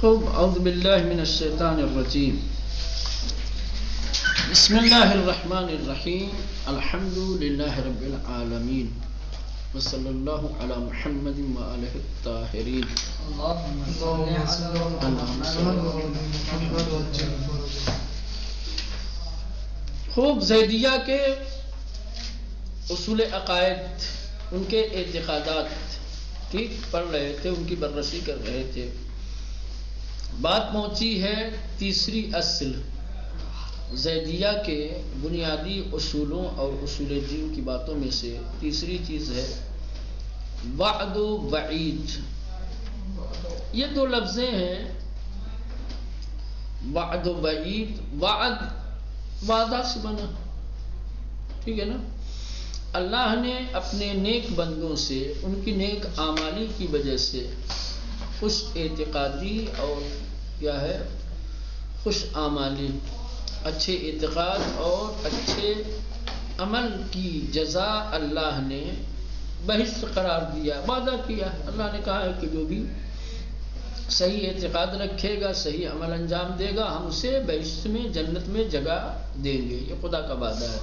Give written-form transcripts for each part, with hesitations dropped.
خوب اعوذ باللہ من الشیطان الرجیم بسم اللہ الرحمن الرحیم الحمد للہ رب العالمین وصلی اللہ علی محمد وآلہ الطاہرین. خوب زیدیہ کے اصول عقائد، ان کے اعتقادات ٹھیک پڑھ رہے تھے، ان کی بررسی کر رہے تھے. بات پہنچی ہے تیسری اصل زیدیہ کے بنیادی اصولوں اور اصول دین کی باتوں میں سے تیسری چیز ہے وعد و وعید. یہ دو لفظیں ہیں وعد و وعید. وعد وعدہ سے بنا، ٹھیک ہے نا. اللہ نے اپنے نیک بندوں سے ان کی نیک اعمالی کی وجہ سے خوش اعتقادی اور کیا ہے خوش اعمالی، اچھے اعتقاد اور اچھے عمل کی جزا اللہ نے بہشت قرار دیا، وعدہ کیا. اللہ نے کہا ہے کہ جو بھی صحیح اعتقاد رکھے گا، صحیح عمل انجام دے گا، ہم اسے بہشت میں جنت میں جگہ دیں گے. یہ خدا کا وعدہ ہے.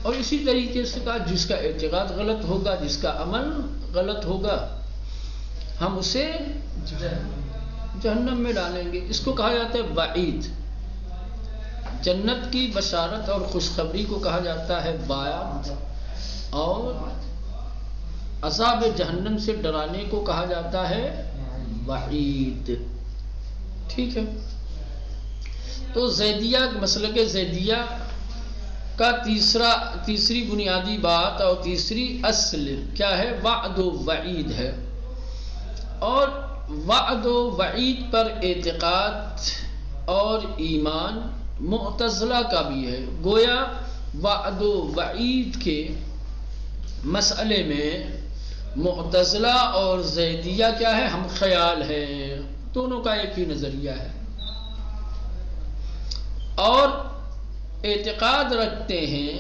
اور اسی طریقے سے کہا جس کا اعتقاد غلط ہوگا، جس کا عمل غلط ہوگا، ہم اسے جہنم میں ڈالیں گے. اس کو کہا جاتا ہے وعید. جنت کی بشارت اور خوشخبری کو کہا جاتا ہے وعد، اور عذاب جہنم سے ڈرانے کو کہا جاتا ہے وعید. ٹھیک ہے. تو زیدیہ مسلک زیدیہ کا تیسری بنیادی بات اور تیسری اصل کیا ہے؟ وعد و وعید ہے. اور وعد و وعید پر اعتقاد اور ایمان معتزلہ کا بھی ہے. گویا وعد و وعید کے مسئلے میں معتزلہ اور زیدیہ کیا ہے؟ ہم خیال ہے. دونوں کا ایک ہی نظریہ ہے. اور اعتقاد رکھتے ہیں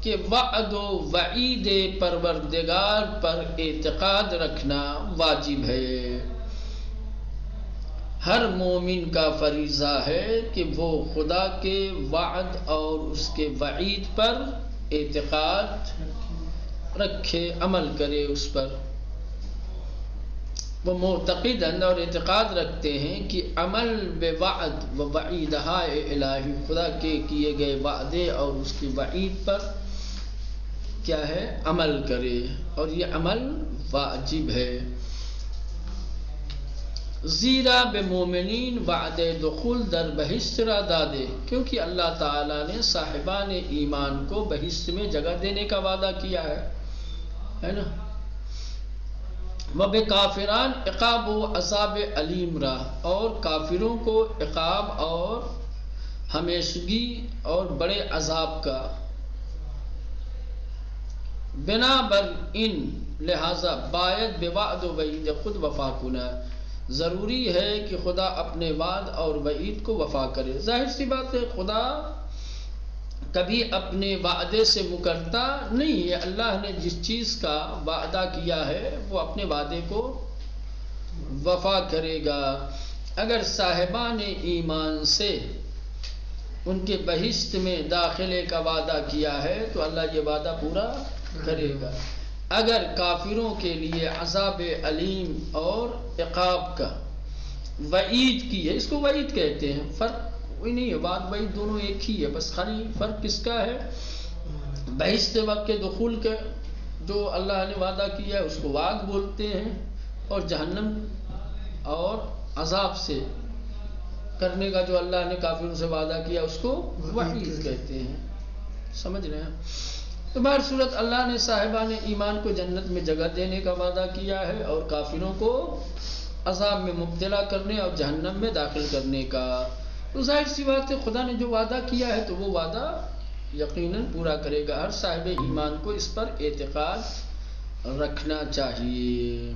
کہ وعد و وعید پروردگار پر اعتقاد رکھنا واجب ہے. ہر مومن کا فریضہ ہے کہ وہ خدا کے وعد اور اس کے وعید پر اعتقاد رکھے، عمل کرے اس پر. وہ معتقد اور اعتقاد رکھتے ہیں کہ عمل بوعد و وعیدہ الہی، خدا کے کیے گئے وعدے اور اس کی وعید پر کیا ہے؟ عمل کرے. اور یہ عمل واجب ہے. زیرا بمومنین وعد دخول در بہشت را دادے، کیونکہ اللہ تعالیٰ نے صاحبان ایمان کو بہشت میں جگہ دینے کا وعدہ کیا ہے نا. وبکافران عقاب و عذاب علیم را، اور کافروں کو عقاب اور ہمیشگی اور بڑے عذاب کا. بنا بر ان لہذا باید بوعد و وعید خود وفا کنا، ضروری ہے کہ خدا اپنے وعد اور وعید کو وفا کرے. ظاہر سی بات ہے خدا کبھی اپنے وعدے سے مکرتا نہیں ہے. اللہ نے جس چیز کا وعدہ کیا ہے وہ اپنے وعدے کو وفا کرے گا. اگر صاحبان ایمان سے ان کے بہشت میں داخلے کا وعدہ کیا ہے تو اللہ یہ وعدہ پورا کرے گا. اگر کافروں کے لیے عذاب علیم اور عقاب کا وعید کی ہے، اس کو وعید کہتے ہیں. فرق کوئی نہیں ہے، وعد وعید دونوں ایک ہی ہے. بس خالی فرق کس کا ہے؟ بہشت وقت کے دخول کے جو اللہ نے وعدہ کیا ہے اس کو وعد بولتے ہیں، اور جہنم اور عذاب سے کرنے کا جو اللہ نے کافروں سے وعدہ کیا اس کو وعید کہتے ہیں. سمجھ رہے ہیں؟ تو بہر صورت اللہ نے صاحبان ایمان کو جنت میں جگہ دینے کا وعدہ کیا ہے اور کافروں کو عذاب میں مبتلا کرنے اور جہنم میں داخل کرنے کا. تو ظاہر سی بات ہے خدا نے جو وعدہ کیا ہے تو وہ وعدہ یقیناً پورا کرے گا. ہر صاحب ایمان کو اس پر اعتقاد رکھنا چاہیے.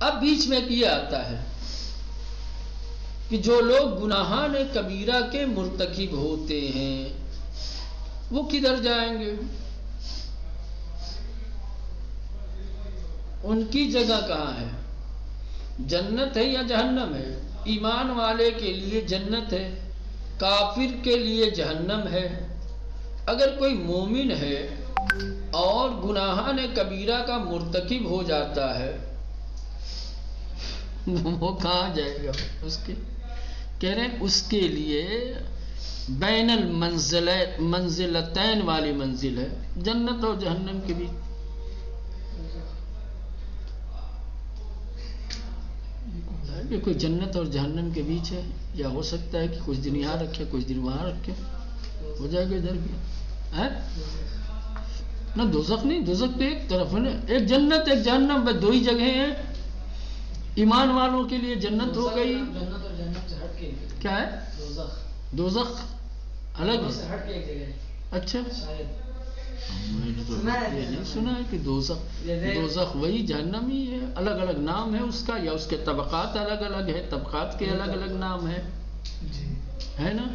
اب بیچ میں کیا آتا ہے کہ جو لوگ گناہان کبیرہ کے مرتکب ہوتے ہیں وہ کدھر جائیں گے؟ ان کی جگہ کہاں ہے؟ جنت ہے یا جہنم ہے؟ ایمان والے کے لیے جنت ہے، کافر کے لیے جہنم ہے۔ اگر کوئی مومن ہے اور گناہان کبیرہ کا مرتکب ہو جاتا ہے وہ کہاں جائے گا؟ اس کے کہہ رہے ہیں اس کے لیے بین المنزلتین والی منزل ہے، جنت اور جہنم کے بیچ۔ کہ کوئی جنت اور جہنم کے بیچ ہے، یا ہو سکتا ہے کہ کچھ دن یہاں رکھے کچھ دن وہاں رکھے، ہو جائے گا ادھر بھی ہے نہ۔ دوزخ نہیں، دوزخ تو ایک طرف ہے نا، ایک جنت ایک جہنم، بس دو ہی جگہیں ہیں۔ ایمان والوں کے لیے جنت ہو گئی، جنت اور جہنم سے ہٹ کے کیا ہے؟ دوزخ الگ ہے۔ اچھا، میں نے تو یہ نہیں سنا ہے کہ دوزخ وہی جہنم ہی ہے، الگ الگ نام ہے اس کا، یا اس کے طبقات الگ الگ ہے، طبقات کے الگ الگ نام ہے نا؟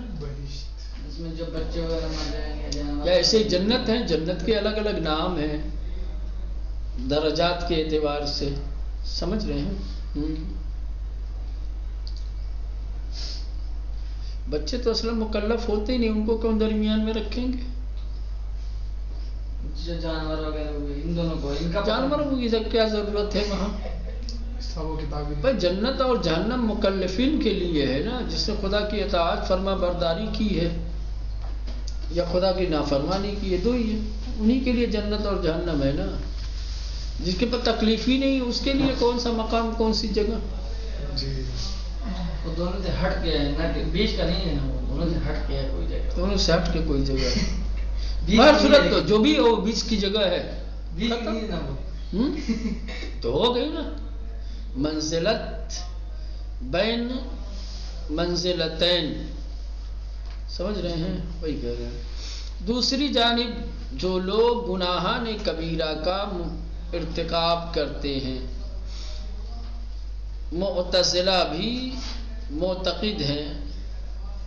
اس میں جو بچے وغیرہ مر جائیں گے، یا ایسے جنت ہیں، جنت کے الگ الگ نام ہیں درجات کے اعتبار سے، سمجھ رہے ہیں؟ بچے تو اصلا مکلف ہوتے ہی نہیں، ان کو کون درمیان میں رکھیں گے؟ جانور وغیرہ ہوئے، ان دونوں کو، ان کا جانوروں کی کیا ضرورت ہے وہاں؟ پر جنت اور جہنم مکلفین کے لیے ہے نا، جس نے خدا کی اطاعت فرما برداری کی ہے یا خدا کی نافرمانی کی ہے، دو ہی ہے، انہی کے لیے جنت اور جہنم ہے نا۔ جس کے پر تکلیف ہی نہیں، اس کے لیے کون سا مقام، کون سی جگہ؟ وہ دونوں سے ہٹ کے ہے نا، بیچ کا نہیں ہے نا، وہ دونوں سے ہٹ کے ہے کوئی جگہ، دونوں سے ہٹ کے کوئی جگہ ہے۔ ہر صورت تو جو بھی وہ بیچ کی جگہ ہے تو ہو گئی نا، منزلت بین منزلتین، سمجھ رہے ہیں؟ وہی کہہ رہے ہیں۔ دوسری جانب جو لوگ گناہان کبیرہ کا ارتکاب کرتے ہیں، معتزلہ بھی معتقد ہیں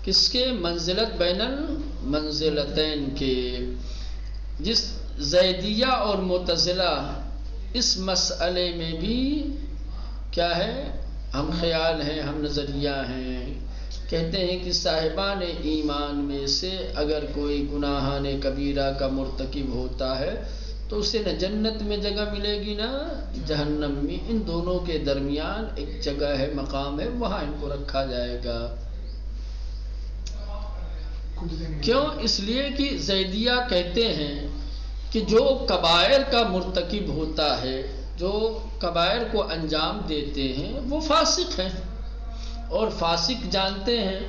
کس کے؟ منزلت بین المنزلتین کے۔ جس زیدیہ اور معتزلہ اس مسئلے میں بھی کیا ہے، ہم خیال ہیں، ہم نظریہ ہیں، کہتے ہیں کہ صاحبان ایمان میں سے اگر کوئی گناہان کبیرہ کا مرتکب ہوتا ہے تو اسے نہ جنت میں جگہ ملے گی نہ جہنم میں، ان دونوں کے درمیان ایک جگہ ہے، مقام ہے، وہاں ان کو رکھا جائے گا۔ کیوں؟ اس لیے کہ زیدیہ کہتے ہیں کہ جو کبائر کا مرتکب ہوتا ہے، جو کبائر کو انجام دیتے ہیں، وہ فاسق ہیں، اور فاسق جانتے ہیں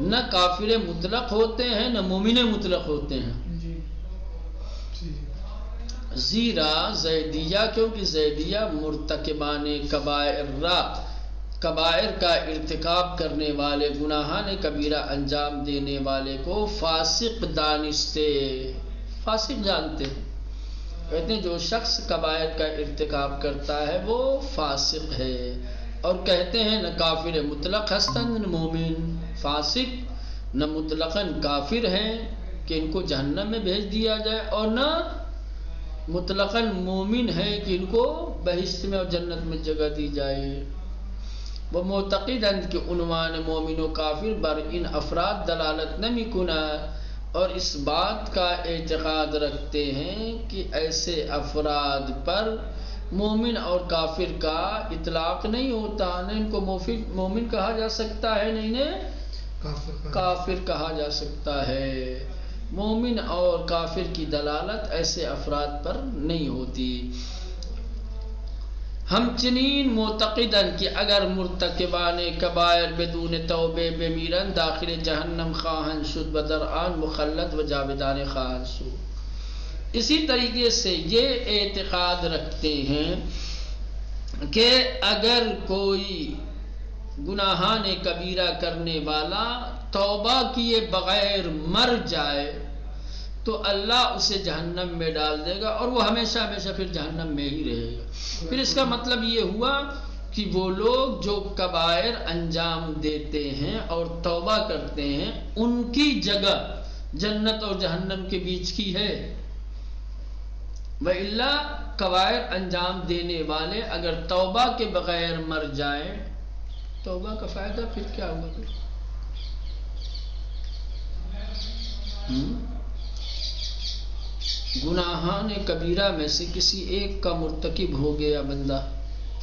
نہ کافر مطلق ہوتے ہیں نہ مومن مطلق ہوتے ہیں۔ زیرا زیدیہ، کیونکہ زیدیہ مرتکبان کبائر کا ارتکاب کرنے والے، گناہان کبیرہ انجام دینے والے کو فاسق دانشتے، فاسق جانتے ہیں، کہتے ہیں جو شخص کبائر کا ارتکاب کرتا ہے وہ فاسق ہے، اور کہتے ہیں نہ کافر مطلق ہستن نہ مومن، فاسق نہ مطلقاً کافر ہیں کہ ان کو جہنم میں بھیج دیا جائے، اور نہ مطلقاً مومن ہے کہ ان کو بہشت میں اور جنت میں جگہ دی جائے۔ وہ معتقدند کہ عنوان مومن و کافر بر ان افراد دلالت نمی کنا، اور اس بات کا اعتقاد رکھتے ہیں کہ ایسے افراد پر مومن اور کافر کا اطلاق نہیں ہوتا، نہ ان کو مومن کہا جا سکتا ہے نہ انہیں کافر کہا جا سکتا ہے۔ مومن اور کافر کی دلالت ایسے افراد پر نہیں ہوتی۔ ہم چنین معتقدن کہ اگر مرتکبان کبائر بدون توبے بمیرن داخل جہنم خواہن شد بدرآن مخلد و جاودان خواہن سو۔ اسی طریقے سے یہ اعتقاد رکھتے ہیں کہ اگر کوئی گناہان کبیرہ کرنے والا توبہ کیے بغیر مر جائے تو اللہ اسے جہنم میں ڈال دے گا، اور وہ ہمیشہ ہمیشہ پھر جہنم میں ہی رہے گا۔ پھر اس کا مطلب یہ ہوا کہ وہ لوگ جو کبائر انجام دیتے ہیں اور توبہ کرتے ہیں، ان کی جگہ جنت اور جہنم کے بیچ کی ہے، وَإِلَّا کبائر انجام دینے والے اگر توبہ کے بغیر مر جائیں، توبہ کا فائدہ پھر کیا ہوگا پھر؟ گناہان کبیرہ میں سے کسی ایک کا مرتکب ہو گیا بندہ،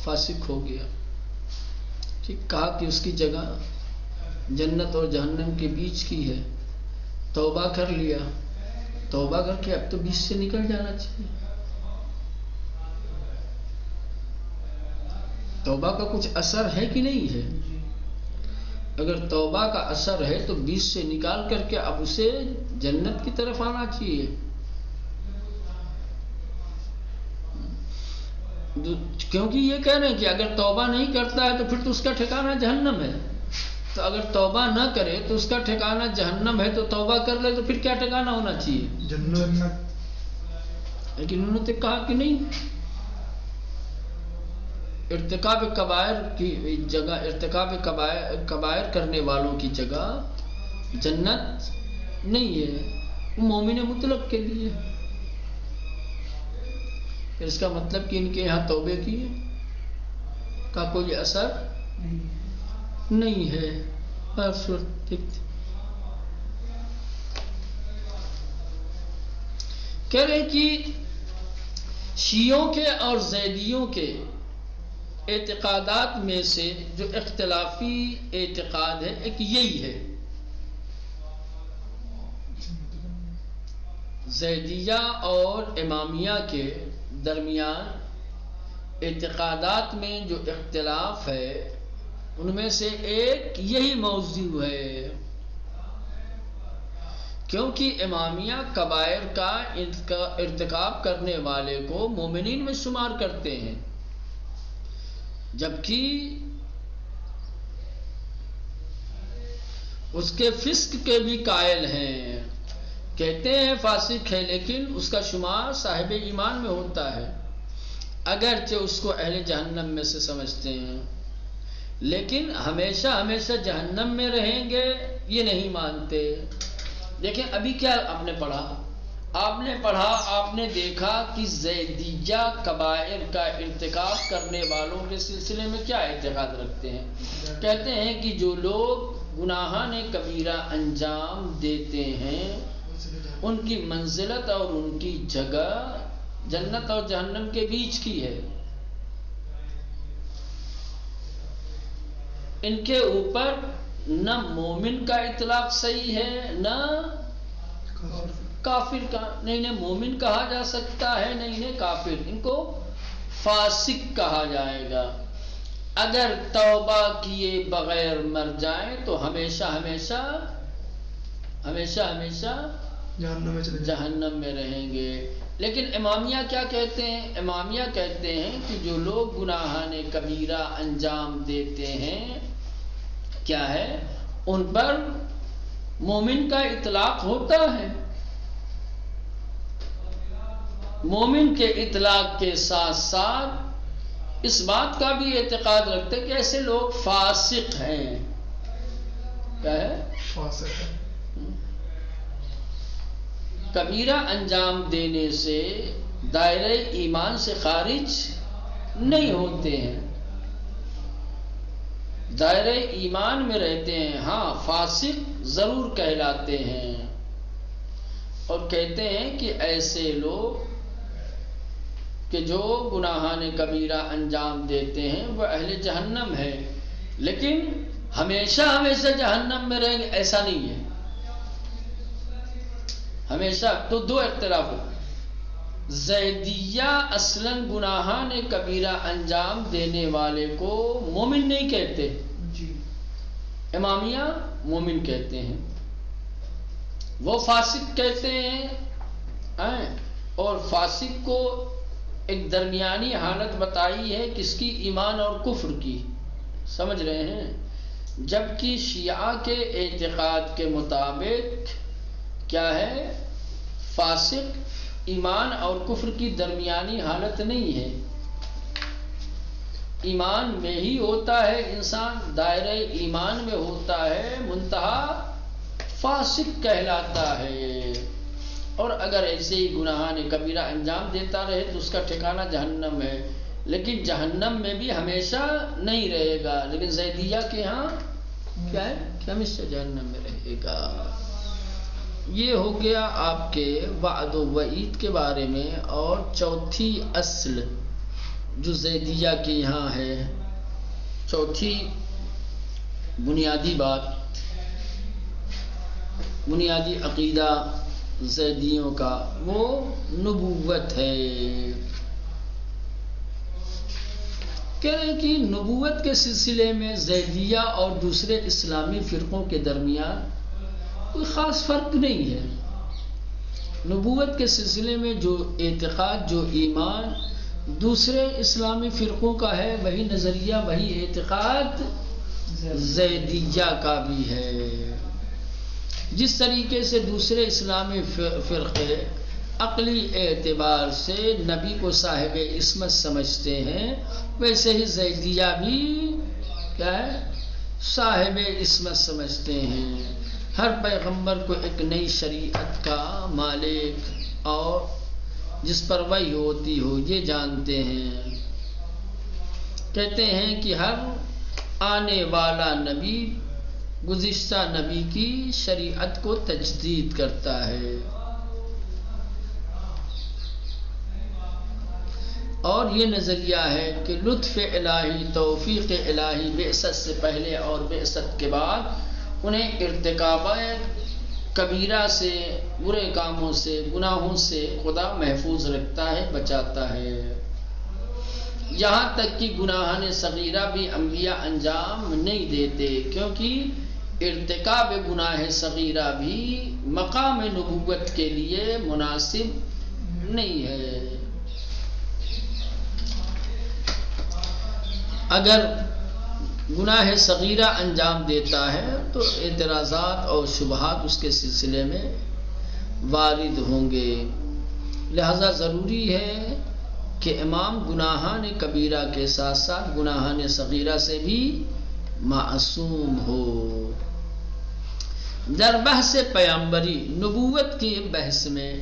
فاسق ہو گیا، ٹھیک، کہا کہ اس کی جگہ جنت اور جہنم کے بیچ کی ہے، توبہ کر لیا، توبہ کر کے اب تو بیچ سے نکل جانا چاہیے۔ توبہ کا کچھ اثر ہے کہ نہیں ہے؟ اگر توبہ کا اثر ہے تو بیچ سے نکال کر کے اب اسے جنت کی طرف آنا چاہیے۔ کیونکہ یہ کہہ رہے ہیں کہ اگر توبہ نہیں کرتا ہے تو پھر تو اس کا ٹھکانہ جہنم ہے، تو اگر توبہ نہ کرے تو اس کا ٹھکانہ جہنم ہے، تو توبہ کر لے تو پھر کیا ٹھکانہ ہونا چاہیے؟ جنت۔ لیکن انہوں نے کہا کہ نہیں، ارتکاب کبائر کی جگہ، ارتکاب کبائر کرنے والوں کی جگہ جنت نہیں ہے، وہ مومن مطلق کے لیے۔ پھر اس کا مطلب کہ ان کے یہاں توبے کی کا کوئی اثر نہیں ہے۔ کہہ رہے کہ شیعوں کے اور زیدیوں کے اعتقادات میں سے جو اختلافی اعتقاد ہے ایک یہی ہے، زیدیہ اور امامیہ کے درمیان اعتقادات میں جو اختلاف ہے ان میں سے ایک یہی موضوع ہے، کیونکہ امامیہ کبائر کا ارتکاب کرنے والے کو مومنین میں شمار کرتے ہیں، جبکہ اس کے فسق کے بھی قائل ہیں، کہتے ہیں فاسق ہے لیکن اس کا شمار صاحب ایمان میں ہوتا ہے، اگرچہ اس کو اہل جہنم میں سے سمجھتے ہیں، لیکن ہمیشہ ہمیشہ جہنم میں رہیں گے یہ نہیں مانتے۔ دیکھیں ابھی کیا آپ نے پڑھا، آپ نے دیکھا کہ زیدیہ کبائر کا ارتکاب کرنے والوں کے سلسلے میں کیا اعتقاد رکھتے ہیں؟ کہتے ہیں کہ جو لوگ گناہان کبیرہ انجام دیتے ہیں ان کی منزلت اور ان کی جگہ جنت اور جہنم کے بیچ کی ہے، ان کے اوپر نہ مومن کا اطلاق صحیح ہے نہ کافر کا، نہیں انہیں مومن کہا جا سکتا ہے نہ انہیں کافر، ان کو فاسق کہا جائے گا۔ اگر توبہ کیے بغیر مر جائیں تو ہمیشہ ہمیشہ جہنم میں رہیں گے۔ لیکن امامیہ کیا کہتے ہیں؟ امامیہ کہتے ہیں کہ جو لوگ گناہان کبیرہ انجام دیتے ہیں کیا ہے ان پر مومن کا اطلاق ہوتا ہے، مومن کے اطلاق کے ساتھ ساتھ اس بات کا بھی اعتقاد رکھتے ہیں کہ ایسے لوگ فاسق ہیں۔ کیا ہے؟ فاسق ہے۔ کبیرہ انجام دینے سے دائرہ ایمان سے خارج نہیں ہوتے ہیں، دائرہ ایمان میں رہتے ہیں، ہاں فاسق ضرور کہلاتے ہیں، اور کہتے ہیں کہ ایسے لوگ کہ جو گناہان کبیرہ انجام دیتے ہیں وہ اہل جہنم ہے، لیکن ہمیشہ جہنم میں رہیں گے ایسا نہیں ہے، ہمیشہ۔ تو دو اختلاف ہو، زیدیہ اصلاً گناہان کبیرہ انجام دینے والے کو مومن نہیں کہتے، امامیہ مومن کہتے ہیں، وہ فاسق کہتے ہیں، اور فاسق کو ایک درمیانی حالت بتائی ہے کس کی؟ ایمان اور کفر کی، سمجھ رہے ہیں؟ جبکہ شیعہ کے اعتقاد کے مطابق کیا ہے؟ فاسق ایمان اور کفر کی درمیانی حالت نہیں ہے، ایمان میں ہی ہوتا ہے انسان، دائرہ ایمان میں ہوتا ہے، منتہا فاسق کہلاتا ہے۔ اور اگر ایسے ہی گناہان کبیرہ انجام دیتا رہے تو اس کا ٹھکانہ جہنم ہے، لیکن جہنم میں بھی ہمیشہ نہیں رہے گا، لیکن زیدیہ کے ہاں کیا ہے کہ ہمیشہ جہنم میں رہے گا۔ یہ ہو گیا آپ کے وعد و وعید کے بارے میں۔ اور چوتھی اصل جو زیدیہ کے یہاں ہے، چوتھی بنیادی بات، بنیادی عقیدہ زیدیوں کا، وہ نبوت ہے۔ کہہ رہے ہیں کہ نبوت کے سلسلے میں زیدیہ اور دوسرے اسلامی فرقوں کے درمیان کوئی خاص فرق نہیں ہے۔ نبوت کے سلسلے میں جو اعتقاد، جو ایمان دوسرے اسلامی فرقوں کا ہے، وہی نظریہ، وہی اعتقاد زیدیہ کا بھی ہے۔ جس طریقے سے دوسرے اسلامی فرقے عقلی اعتبار سے نبی کو صاحب عصمت سمجھتے ہیں، ویسے ہی زیدیہ بھی کیا ہے؟ صاحب عصمت سمجھتے ہیں۔ ہر پیغمبر کو ایک نئی شریعت کا مالک اور جس پر وحی ہوتی ہو یہ جانتے ہیں۔ کہتے ہیں کہ ہر آنے والا نبی گزشتہ نبی کی شریعت کو تجدید کرتا ہے، اور یہ نظریہ ہے کہ لطف الہی، توفیق الہی بعثت سے پہلے اور بعثت کے بعد انہیں ارتکاب کبیرہ سے، برے کاموں سے، گناہوں سے خدا محفوظ رکھتا ہے، بچاتا ہے۔ یہاں تک کہ گناہان صغیرہ بھی انبیاء انجام نہیں دیتے، کیونکہ ارتکاب گناہ صغیرہ بھی مقام نبوت کے لیے مناسب نہیں ہے۔ اگر گناہ صغیرہ انجام دیتا ہے تو اعتراضات اور شبہات اس کے سلسلے میں وارد ہوں گے، لہذا ضروری ہے کہ امام گناہان کبیرہ کے ساتھ ساتھ گناہان صغیرہ سے بھی معصوم ہو۔ در بحث پیامبری، نبوت کی بحث میں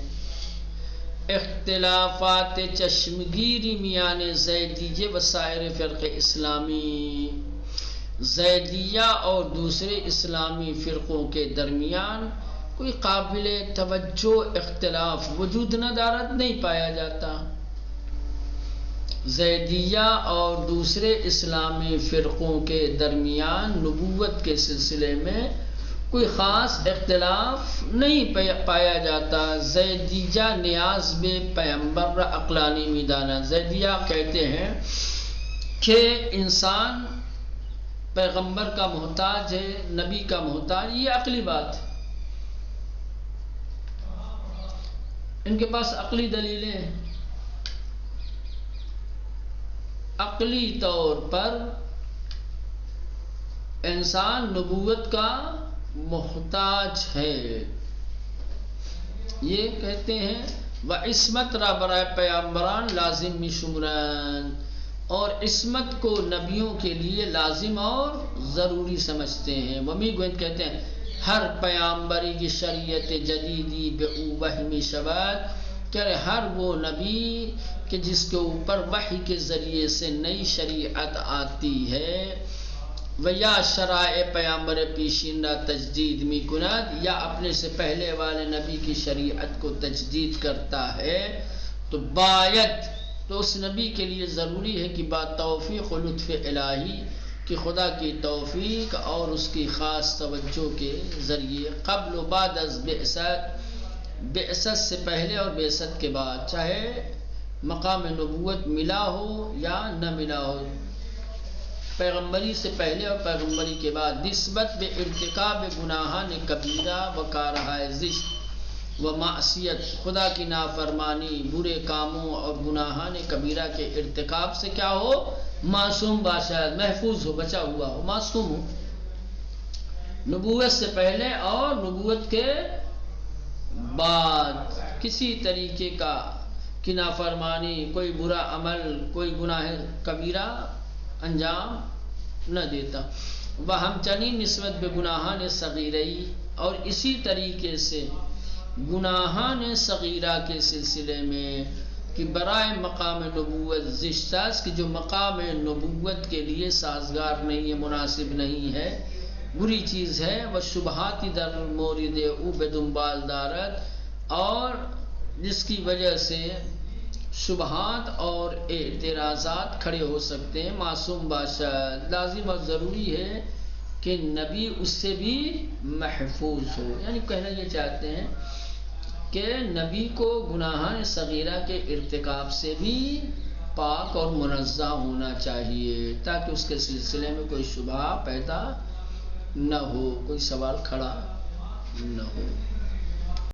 اختلافات چشمگیری میان زیدیہ و سائر فرق اسلامی، زیدیہ اور دوسرے اسلامی فرقوں کے درمیان کوئی قابل توجہ اختلاف وجود ندارت نہیں پایا جاتا۔ زیدیہ اور دوسرے اسلامی فرقوں کے درمیان نبوت کے سلسلے میں کوئی خاص اختلاف نہیں پایا جاتا۔ زیدیہ نیاز بے پیمبر عقلانی میدانہ، زیدیہ کہتے ہیں کہ انسان پیغمبر کا محتاج ہے، نبی کا محتاج، یہ عقلی بات ہے، ان کے پاس عقلی دلیلیں ہیں۔ عقلی طور پر انسان نبوت کا محتاج ہے، یہ کہتے ہیں وعصمت را برائے پیامبران لازم می شمران، اور عصمت کو نبیوں کے لیے لازم اور ضروری سمجھتے ہیں۔ ومی گوئند کہتے ہیں ہر پیامبری کی شریعت جدیدی بے وحمی شباد، کہ ہر وہ نبی کہ جس کے اوپر وحی کے ذریعے سے نئی شریعت آتی ہے، و یا شرائع پیامبر پیشینہ تجدید می کند، یا اپنے سے پہلے والے نبی کی شریعت کو تجدید کرتا ہے، تو باید، تو اس نبی کے لیے ضروری ہے کہ با توفیق و لطف الہی، کہ خدا کی توفیق اور اس کی خاص توجہ کے ذریعے قبل و بعد از بعثت سے پہلے اور بعثت کے بعد، چاہے مقام نبوت ملا ہو یا نہ ملا ہو، پیغمبری سے پہلے اور پیغمبری کے بعد، نسبت بے ارتکاب گناہان کبیرہ و کارہائے زشت و معصیت، خدا کی نافرمانی، برے کاموں اور گناہان کبیرہ کے ارتکاب سے کیا ہو؟ معصوم باشد، محفوظ ہو، بچا ہوا ہو، معصوم ہو، نبوت سے پہلے اور نبوت کے بعد کسی طریقے کا کی نافرمانی، کوئی برا عمل، کوئی گناہ کبیرہ انجام نہ دیتا۔ وہ ہم چنین نسبت بے گناہان صغیرہی، اور اسی طریقے سے گناہان صغیرہ کے سلسلے میں کہ برائے مقام نبوت زشتاس کہ جو مقام نبوت کے لیے سازگار نہیں ہے، مناسب نہیں ہے، بری چیز ہے. وہ شبہاتی در مورد او بے دنبال دارت، اور جس کی وجہ سے شبہات اور اعتراضات کھڑے ہو سکتے ہیں. معصوم باشد لازم اور ضروری ہے کہ نبی اس سے بھی محفوظ ہو. یعنی کہنا یہ چاہتے ہیں کہ نبی کو گناہان صغیرہ کے ارتکاب سے بھی پاک اور منزہ ہونا چاہیے، تاکہ اس کے سلسلے میں کوئی شبہ پیدا نہ ہو، کوئی سوال کھڑا نہ ہو.